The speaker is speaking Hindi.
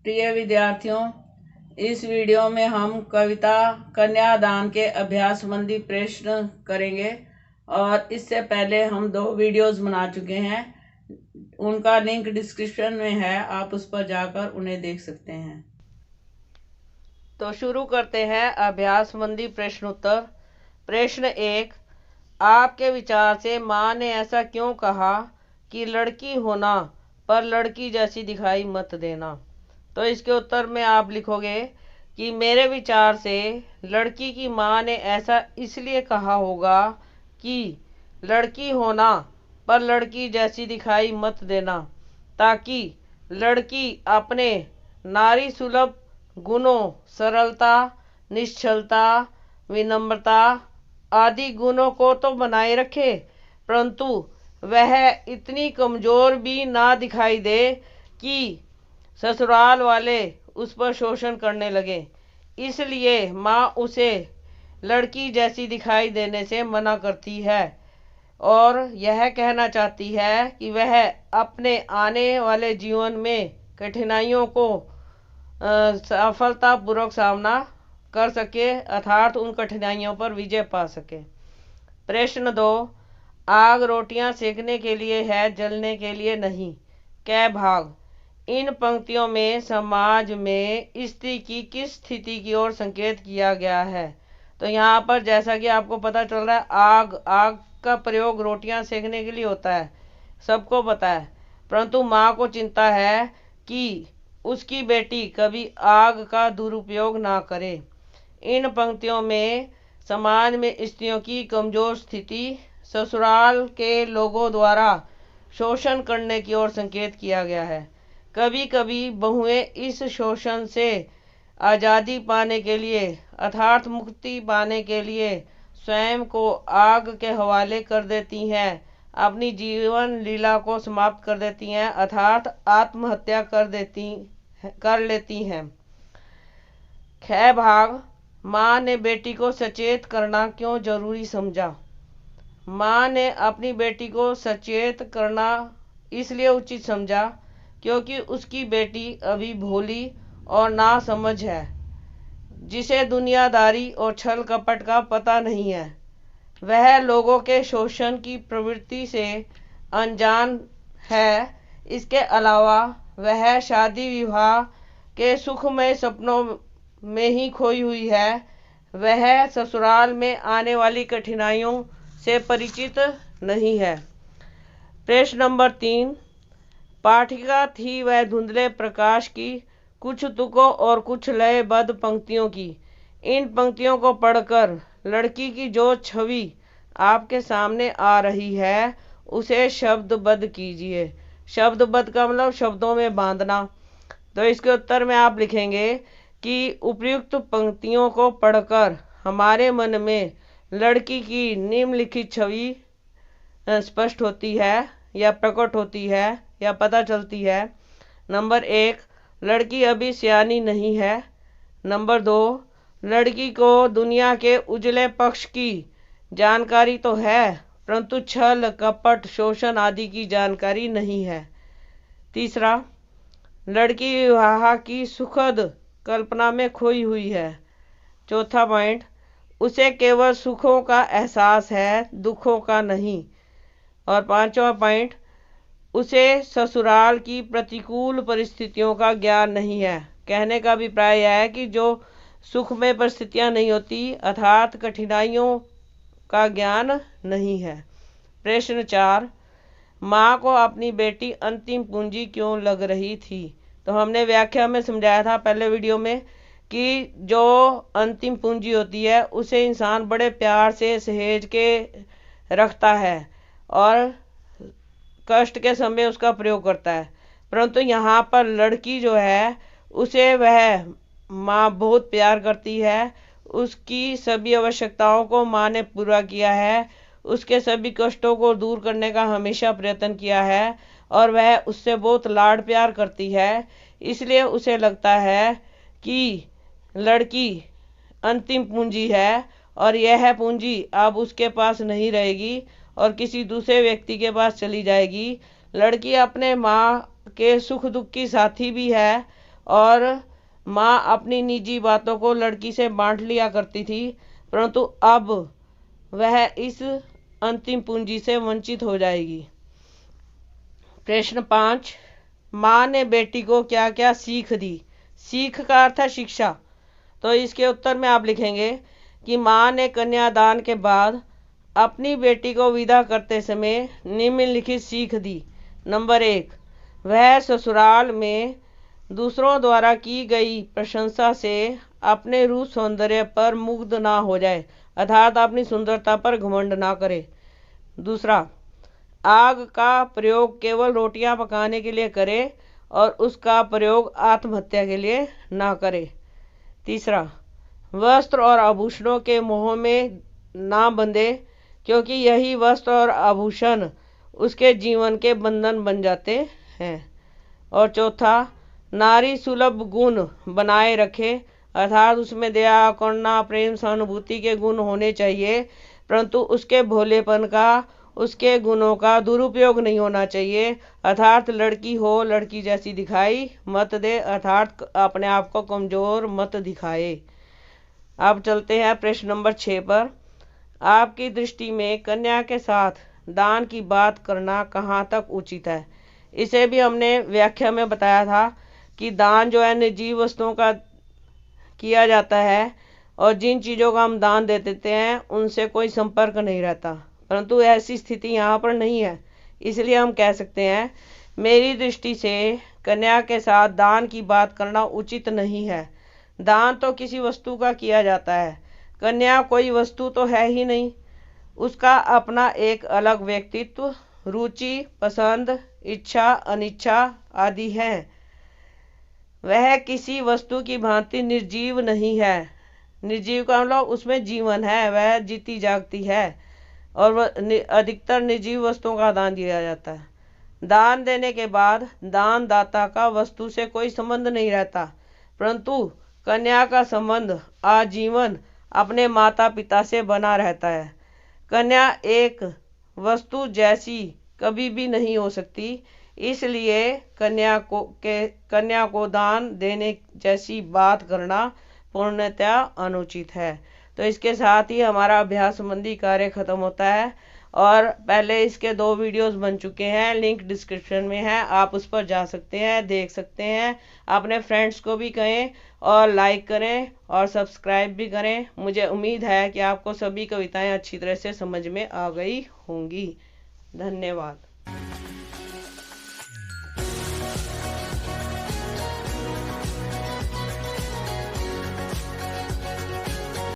प्रिय विद्यार्थियों, इस वीडियो में हम कविता कन्यादान के अभ्यास संबंधी प्रश्न करेंगे और इससे पहले हम 2 वीडियोस बना चुके हैं। उनका लिंक डिस्क्रिप्शन में है, आप उस पर जाकर उन्हें देख सकते हैं। तो शुरू करते हैं अभ्यास संबंधी प्रश्न उत्तर। प्रश्न 1, आपके विचार से माँ ने ऐसा क्यों कहा कि लड़की होना पर लड़की जैसी दिखाई मत देना। तो इसके उत्तर में आप लिखोगे कि मेरे विचार से लड़की की माँ ने ऐसा इसलिए कहा होगा कि लड़की होना पर लड़की जैसी दिखाई मत देना, ताकि लड़की अपने नारी सुलभ गुणों सरलता, निश्चलता, विनम्रता आदि गुणों को तो बनाए रखे, परंतु वह इतनी कमजोर भी ना दिखाई दे कि ससुराल वाले उस पर शोषण करने लगे। इसलिए माँ उसे लड़की जैसी दिखाई देने से मना करती है और यह कहना चाहती है कि वह अपने आने वाले जीवन में कठिनाइयों को सफलतापूर्वक सामना कर सके, अर्थात उन कठिनाइयों पर विजय पा सके। प्रश्न 2, आग रोटियां सेकने के लिए है, जलने के लिए नहीं। कै भाग। इन पंक्तियों में समाज में स्त्री की किस स्थिति की ओर संकेत किया गया है। तो यहाँ पर जैसा कि आपको पता चल रहा है, आग का प्रयोग रोटियां सेकने के लिए होता है, सबको पता है, परंतु माँ को चिंता है कि उसकी बेटी कभी आग का दुरुपयोग ना करे। इन पंक्तियों में समाज में स्त्रियों की कमजोर स्थिति, ससुराल के लोगों द्वारा शोषण करने की ओर संकेत किया गया है। कभी कभी बहुएं इस शोषण से आज़ादी पाने के लिए अर्थात मुक्ति पाने के लिए स्वयं को आग के हवाले कर देती हैं, अपनी जीवन लीला को समाप्त कर देती हैं, अर्थात आत्महत्या कर लेती हैं। ख भाग। माँ ने बेटी को सचेत करना क्यों जरूरी समझा। माँ ने अपनी बेटी को सचेत करना इसलिए उचित समझा क्योंकि उसकी बेटी अभी भोली और नासमझ है, जिसे दुनियादारी और छल कपट का पता नहीं है। वह लोगों के शोषण की प्रवृत्ति से अनजान है। इसके अलावा वह शादी विवाह के सुखमय सपनों में ही खोई हुई है। वह ससुराल में आने वाली कठिनाइयों से परिचित नहीं है। प्रश्न नंबर 3, पाठिका थी वह धुंधले प्रकाश की, कुछ तुकों और कुछ लयबद्ध पंक्तियों की। इन पंक्तियों को पढ़कर लड़की की जो छवि आपके सामने आ रही है उसे शब्दबद्ध कीजिए। शब्दबद्ध का मतलब शब्दों में बांधना। तो इसके उत्तर में आप लिखेंगे कि उपर्युक्त पंक्तियों को पढ़कर हमारे मन में लड़की की निम्नलिखित छवि स्पष्ट होती है या प्रकट होती है या पता चलती है। नंबर 1, लड़की अभी सियानी नहीं है। नंबर 2, लड़की को दुनिया के उजले पक्ष की जानकारी तो है, परंतु छल कपट शोषण आदि की जानकारी नहीं है। तीसरा, लड़की विवाह की सुखद कल्पना में खोई हुई है। चौथा पॉइंट, उसे केवल सुखों का एहसास है, दुखों का नहीं। और पांचवा पॉइंट, उसे ससुराल की प्रतिकूल परिस्थितियों का ज्ञान नहीं है। कहने का अभिप्राय यह है कि जो सुख में परिस्थितियां नहीं होती, अर्थात कठिनाइयों का ज्ञान नहीं है। प्रश्न 4, माँ को अपनी बेटी अंतिम पूंजी क्यों लग रही थी। तो हमने व्याख्या में समझाया था पहले वीडियो में कि जो अंतिम पूंजी होती है उसे इंसान बड़े प्यार से सहेज के रखता है और कष्ट के समय उसका प्रयोग करता है, परंतु यहाँ पर लड़की जो है उसे वह माँ बहुत प्यार करती है। उसकी सभी आवश्यकताओं को माँ ने पूरा किया है, उसके सभी कष्टों को दूर करने का हमेशा प्रयत्न किया है और वह उससे बहुत लाड प्यार करती है। इसलिए उसे लगता है कि लड़की अंतिम पूंजी है और यह पूंजी अब उसके पास नहीं रहेगी और किसी दूसरे व्यक्ति के पास चली जाएगी। लड़की अपने माँ के सुख दुख की साथी भी है और माँ अपनी निजी बातों को लड़की से बांट लिया करती थी, परंतु अब वह इस अंतिम पूंजी से वंचित हो जाएगी। प्रश्न 5, माँ ने बेटी को क्या क्या सीख दी? सीख का अर्थ है शिक्षा। तो इसके उत्तर में आप लिखेंगे कि माँ ने कन्यादान के बाद अपनी बेटी को विदा करते समय निम्नलिखित सीख दी। नंबर 1, वह ससुराल में दूसरों द्वारा की गई प्रशंसा से अपने रूप सौंदर्य पर मुग्ध ना हो जाए, अर्थात अपनी सुंदरता पर घमंड ना करे। दूसरा, आग का प्रयोग केवल रोटियां पकाने के लिए करे और उसका प्रयोग आत्महत्या के लिए ना करे। तीसरा, वस्त्र और आभूषणों के मोह में ना बंधे, क्योंकि यही वस्त्र और आभूषण उसके जीवन के बंधन बन जाते हैं। और चौथा, नारी सुलभ गुण बनाए रखे, अर्थात उसमें दया, करुणा, प्रेम, सहानुभूति के गुण होने चाहिए, परंतु उसके भोलेपन का, उसके गुणों का दुरुपयोग नहीं होना चाहिए, अर्थात लड़की हो लड़की जैसी दिखाई मत दे, अर्थात अपने आप को कमजोर मत दिखाए। अब चलते हैं प्रश्न नंबर 6 पर। आपकी दृष्टि में कन्या के साथ दान की बात करना कहाँ तक उचित है? इसे भी हमने व्याख्या में बताया था कि दान जो है निर्जीव वस्तुओं का किया जाता है, और जिन चीज़ों का हम दान दे देते हैं उनसे कोई संपर्क नहीं रहता, परंतु ऐसी स्थिति यहाँ पर नहीं है। इसलिए हम कह सकते हैं, मेरी दृष्टि से कन्या के साथ दान की बात करना उचित नहीं है। दान तो किसी वस्तु का किया जाता है, कन्या कोई वस्तु तो है ही नहीं। उसका अपना एक अलग व्यक्तित्व, रुचि, पसंद, इच्छा, अनिच्छा आदि है। वह किसी वस्तु की भांति निर्जीव नहीं है। निर्जीव का मतलब उसमें जीवन है, वह जीती जागती है, और वह अधिकतर निर्जीव वस्तुओं का दान दिया जाता है। दान देने के बाद दानदाता का वस्तु से कोई संबंध नहीं रहता, परंतु कन्या का संबंध आजीवन अपने माता पिता से बना रहता है। कन्या एक वस्तु जैसी कभी भी नहीं हो सकती, इसलिए कन्या को दान देने जैसी बात करना पूर्णतया अनुचित है। तो इसके साथ ही हमारा अभ्यास संबंधी कार्य खत्म होता है, और पहले इसके 2 वीडियोस बन चुके हैं, लिंक डिस्क्रिप्शन में है, आप उस पर जा सकते हैं, देख सकते हैं। अपने फ्रेंड्स को भी कहें और लाइक करें और सब्सक्राइब भी करें। मुझे उम्मीद है कि आपको सभी कविताएं अच्छी तरह से समझ में आ गई होंगी। धन्यवाद।